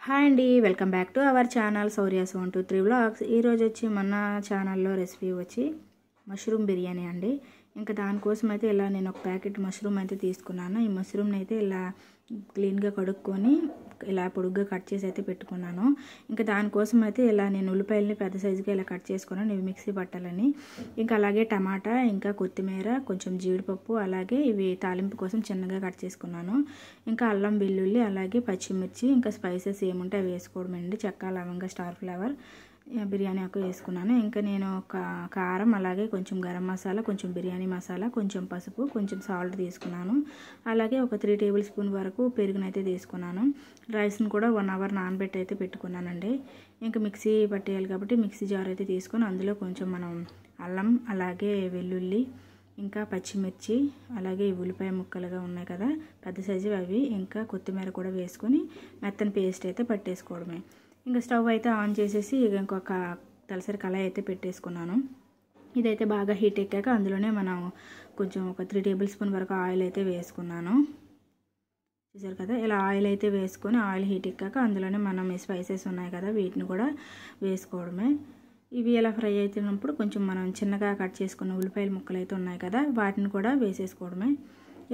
Hi అండి, welcome back to our channel సౌర్యాస్ 123 vlogs. ఈరోజు వచ్చి మన ఛానల్లో రెసిపీ వచ్చి మష్రూమ్ బిర్యానీ అండి. ఇంకా దానికోసం అయితే ఇలా నేను ఒక ప్యాకెట్ మష్రూమ్ అయితే తీసుకున్నాను. ఈ మష్రూమ్ని అయితే ఇలా క్లీన్గా కడుక్కొని ఇలా పొడుగ్గా కట్ చేసి అయితే పెట్టుకున్నాను. ఇంకా దానికోసం అయితే ఇలా నేను ఉల్లిపాయలని పెద్ద సైజుగా ఇలా కట్ చేసుకున్నాను, ఇవి మిక్సీ పట్టాలని. ఇంకా అలాగే టమాటా, ఇంకా కొత్తిమీర, కొంచెం జీడిపప్పు, అలాగే ఇవి తాలింపు కోసం చిన్నగా కట్ చేసుకున్నాను. ఇంకా అల్లం వెల్లుల్లి, అలాగే పచ్చిమిర్చి, ఇంకా స్పైసెస్ ఏముంటే అవి వేసుకోవడమండి. చెక్క, లవంగ, స్టార్ ఫ్లేవర్, బిర్యానీ ఆకు వేసుకున్నాను. ఇంకా నేను ఒక కారం, అలాగే కొంచెం గరం మసాలా, కొంచెం బిర్యానీ మసాలా, కొంచెం పసుపు, కొంచెం సాల్ట్ తీసుకున్నాను. అలాగే ఒక 3 టేబుల్ స్పూన్ వరకు పెరుగునైతే తీసుకున్నాను. రైస్ని కూడా 1 అవర్ నానబెట్టి అయితే పెట్టుకున్నానండి. ఇంకా మిక్సీ పట్టేయాలి కాబట్టి మిక్సీ జార్ అయితే తీసుకొని అందులో కొంచెం మనం అల్లం, అలాగే వెల్లుల్లి, ఇంకా పచ్చిమిర్చి, అలాగే ఉల్లిపాయ ముక్కలుగా ఉన్నాయి కదా పెద్ద సైజు అవి, ఇంకా కొత్తిమీర కూడా వేసుకొని మెత్తని పేస్ట్ అయితే పట్టేసుకోవడమే. ఇంకా స్టవ్ అయితే ఆన్ చేసేసి ఇంకొక తలసరి కళాయి అయితే పెట్టేసుకున్నాను. ఇదైతే బాగా హీట్ ఎక్కాక అందులోనే మనం కొంచెం ఒక 3 టేబుల్ స్పూన్ వరకు ఆయిల్ అయితే వేసుకున్నాను. చూసారు కదా, ఇలా ఆయిల్ అయితే వేసుకొని ఆయిల్ హీట్ ఎక్కాక అందులోనే మనం స్పైసెస్ ఉన్నాయి కదా వీటిని కూడా వేసుకోవడమే. ఇవి ఇలా ఫ్రై అవుతున్నప్పుడు కొంచెం మనం చిన్నగా కట్ చేసుకున్న ఉల్లిపాయల ముక్కలు అయితే ఉన్నాయి కదా వాటిని కూడా వేసేసుకోవడమే.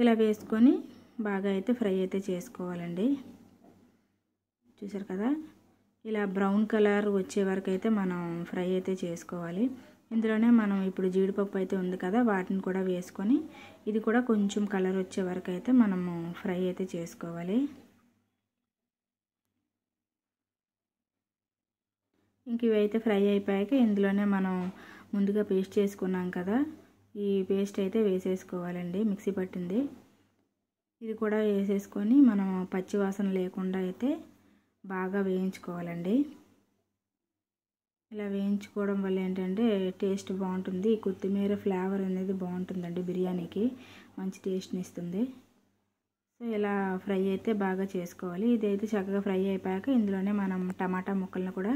ఇలా వేసుకొని బాగా అయితే ఫ్రై అయితే చేసుకోవాలండి. చూసారు కదా, ఇలా బ్రౌన్ కలర్ వచ్చే వరకు అయితే మనం ఫ్రై అయితే చేసుకోవాలి. ఇందులోనే మనం ఇప్పుడు జీడిపప్పు అయితే ఉంది కదా వాటిని కూడా వేసుకొని ఇది కూడా కొంచెం కలర్ వచ్చే వరకు అయితే మనము ఫ్రై అయితే చేసుకోవాలి. ఇంక ఇవైతే ఫ్రై అయిపోయాక ఇందులోనే మనం ముందుగా పేస్ట్ చేసుకున్నాం కదా ఈ పేస్ట్ అయితే వేసేసుకోవాలండి, మిక్సీ పట్టింది. ఇది కూడా వేసేసుకొని మనం పచ్చి వాసన లేకుండా అయితే బాగా వేయించుకోవాలండి. ఇలా వేయించుకోవడం వల్ల ఏంటంటే టేస్ట్ బాగుంటుంది. ఈ కొత్తిమీర ఫ్లేవర్ అనేది బాగుంటుందండి, బిర్యానీకి మంచి టేస్ట్ని ఇస్తుంది. సో ఇలా ఫ్రై అయితే బాగా చేసుకోవాలి. ఇదైతే చక్కగా ఫ్రై అయిపోయాక ఇందులోనే మనం టమాటా ముక్కలను కూడా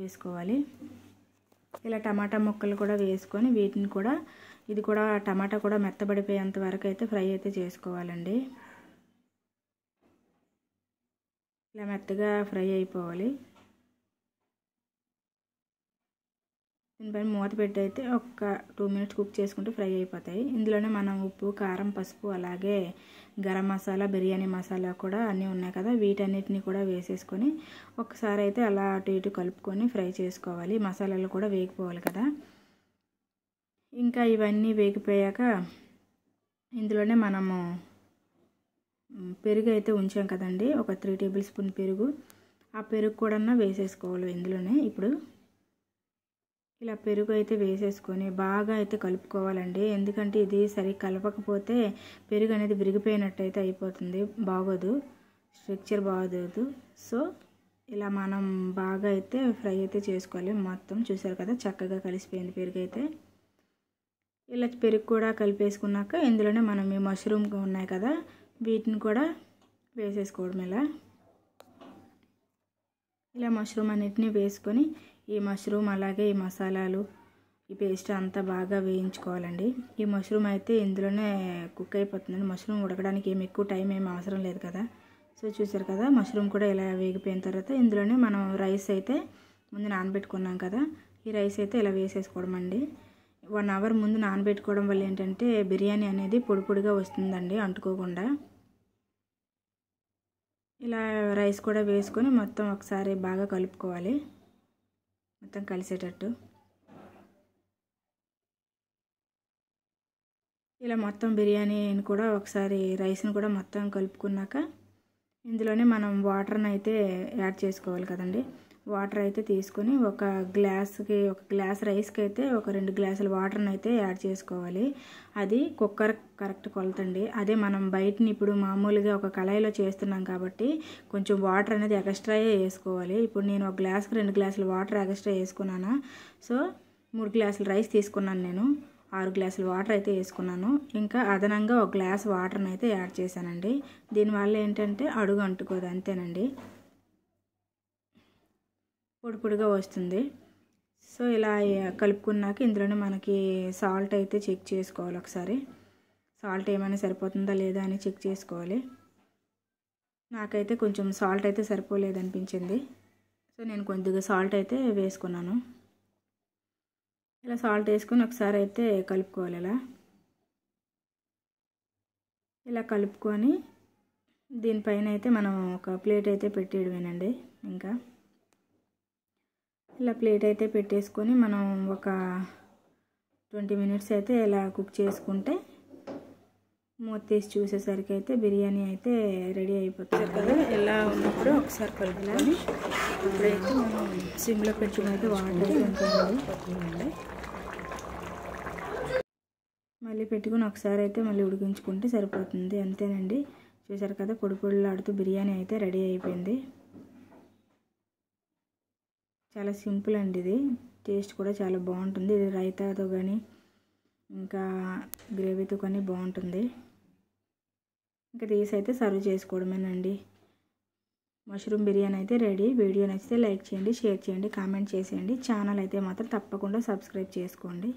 వేసుకోవాలి. ఇలా టమాటా ముక్కలు కూడా వేసుకొని వీటిని కూడా ఇది కూడా టమాటా కూడా మెత్తబడిపోయేంత వరకు అయితే ఫ్రై అయితే చేసుకోవాలండి. ఇలా మెత్తగా ఫ్రై అయిపోవాలి. దీనిపైన మూత పెట్టి అయితే ఒక 2 మినిట్స్ కుక్ చేసుకుంటే ఫ్రై అయిపోతాయి. ఇందులోనే మనం ఉప్పు, కారం, పసుపు, అలాగే గరం మసాలా, బిర్యానీ మసాలా కూడా అన్నీ ఉన్నాయి కదా వీటన్నిటిని కూడా వేసేసుకొని ఒకసారి అయితే అలా అటు ఇటు కలుపుకొని ఫ్రై చేసుకోవాలి. మసాలాలు కూడా వేగిపోవాలి కదా. ఇంకా ఇవన్నీ వేగిపోయాక ఇందులోనే మనము పెరుగు అయితే ఉంచాం కదండి, ఒక 3 టేబుల్ స్పూన్ పెరుగు, ఆ పెరుగు కూడా వేసేసుకోవాలి ఇందులోనే. ఇప్పుడు ఇలా పెరుగు అయితే వేసేసుకొని బాగా అయితే కలుపుకోవాలండి. ఎందుకంటే ఇది సరిగ్గా కలపకపోతే పెరుగు అనేది విరిగిపోయినట్టు అయితే అయిపోతుంది, బాగోదు, స్ట్రక్చర్ బాగోదు. సో ఇలా మనం బాగా అయితే ఫ్రై అయితే చేసుకోవాలి. మొత్తం చూసారు కదా చక్కగా కలిసిపోయింది పెరుగు అయితే. ఇలా పెరుగు కూడా కలిపేసుకున్నాక ఇందులోనే మనం ఈ మష్రూమ్ ఉన్నాయి కదా వీటిని కూడా వేసేసుకోవడం. ఇలా మష్రూమ్ అన్నిటిని వేసుకొని ఈ మష్రూమ్ అలాగే ఈ మసాలాలు, ఈ పేస్ట్ అంతా బాగా వేయించుకోవాలండి. ఈ మష్రూమ్ అయితే ఇందులోనే కుక్ అయిపోతుందండి. మష్రూమ్ ఉడకడానికి ఎక్కువ టైం ఏమి అవసరం లేదు కదా. సో చూసారు కదా, మష్రూమ్ కూడా ఇలా వేగిపోయిన తర్వాత ఇందులోనే మనం రైస్ అయితే ముందు నానబెట్టుకున్నాం కదా ఈ రైస్ అయితే ఇలా వేసేసుకోవడం అండి. 1 అవర్ ముందు నానబెట్టుకోవడం వల్ల ఏంటంటే బిర్యానీ అనేది పొడి పొడిగా వస్తుందండి, అంటుకోకుండా. ఇలా రైస్ కూడా వేసుకొని మొత్తం ఒకసారి బాగా కలుపుకోవాలి, మొత్తం కలిసేటట్టు. ఇలా మొత్తం బిర్యానీని కూడా ఒకసారి రైస్ని కూడా మొత్తం కలుపుకున్నాక ఇందులోనే మనం వాటర్ని అయితే యాడ్ చేసుకోవాలి కదండి. వాటర్ అయితే తీసుకొని ఒక గ్లాస్ రైస్కి అయితే ఒక 2 గ్లాసుల వాటర్ని అయితే యాడ్ చేసుకోవాలి. అది కుక్కర్ కరెక్ట్ కొలతండి. అదే మనం బయటని ఇప్పుడు మామూలుగా ఒక కళాయిలో చేస్తున్నాం కాబట్టి కొంచెం వాటర్ అనేది ఎక్స్ట్రా వేసుకోవాలి. ఇప్పుడు నేను ఒక గ్లాస్కి 2 గ్లాసుల వాటర్ ఎక్స్ట్రా వేసుకున్నాను. సో 3 గ్లాసుల రైస్ తీసుకున్నాను, నేను 6 గ్లాసుల వాటర్ అయితే వేసుకున్నాను. ఇంకా అదనంగా ఒక గ్లాస్ వాటర్ని అయితే యాడ్ చేశానండి. దీనివల్ల ఏంటంటే అడుగు అంటుకోదు, అంతేనండి, పొడి పొడిగా వస్తుంది. సో ఇలా కలుపుకున్నాక ఇందులోనే మనకి సాల్ట్ అయితే చెక్ చేసుకోవాలి. ఒకసారి సాల్ట్ ఏమైనా సరిపోతుందా లేదా అని చెక్ చేసుకోవాలి. నాకైతే కొంచెం సాల్ట్ అయితే సరిపోలేదనిపించింది. సో నేను కొద్దిగా సాల్ట్ అయితే వేసుకున్నాను. ఇలా సాల్ట్ వేసుకొని ఒకసారి అయితే కలుపుకోవాలి. ఇలా కలుపుకొని దీనిపైన అయితే మనం ఒక ప్లేట్ అయితే పెట్టేయడమేనండి. ఇంకా ఇలా ప్లేట్ అయితే పెట్టేసుకొని మనం ఒక 20 మినిట్స్ అయితే ఇలా కుక్ చేసుకుంటే మూత తీసి చూసేసరికి అయితే బిర్యానీ అయితే రెడీ అయిపోతుంది కదా. ఇలా ఉన్నప్పుడు ఒకసారి కలుపుకొని ఇప్పుడైతే మనం సిమ్లో పెట్టుకుని అయితే వాటర్ ఉంటుంది. మళ్ళీ పెట్టుకుని ఒకసారి అయితే మళ్ళీ ఉడికించుకుంటే సరిపోతుంది. అంతేనండి. చూసారు కదా, పొడి పొడిలాడుతూ బిర్యానీ అయితే రెడీ అయిపోయింది. చాలా సింపుల్ అండి. ఇది టేస్ట్ కూడా చాలా బాగుంటుంది. ఇది రైతాతో కానీ ఇంకా గ్రేవీతో కానీ బాగుంటుంది. ఇంకా తీసి అయితే సర్వ్ చేసుకోవడమేనండి. మష్రూమ్ బిర్యానీ అయితే రెడీ. వీడియో నచ్చితే లైక్ చేయండి, షేర్ చేయండి, కామెంట్ చేసేయండి. ఛానల్ అయితే మాత్రం తప్పకుండా సబ్స్క్రైబ్ చేసుకోండి.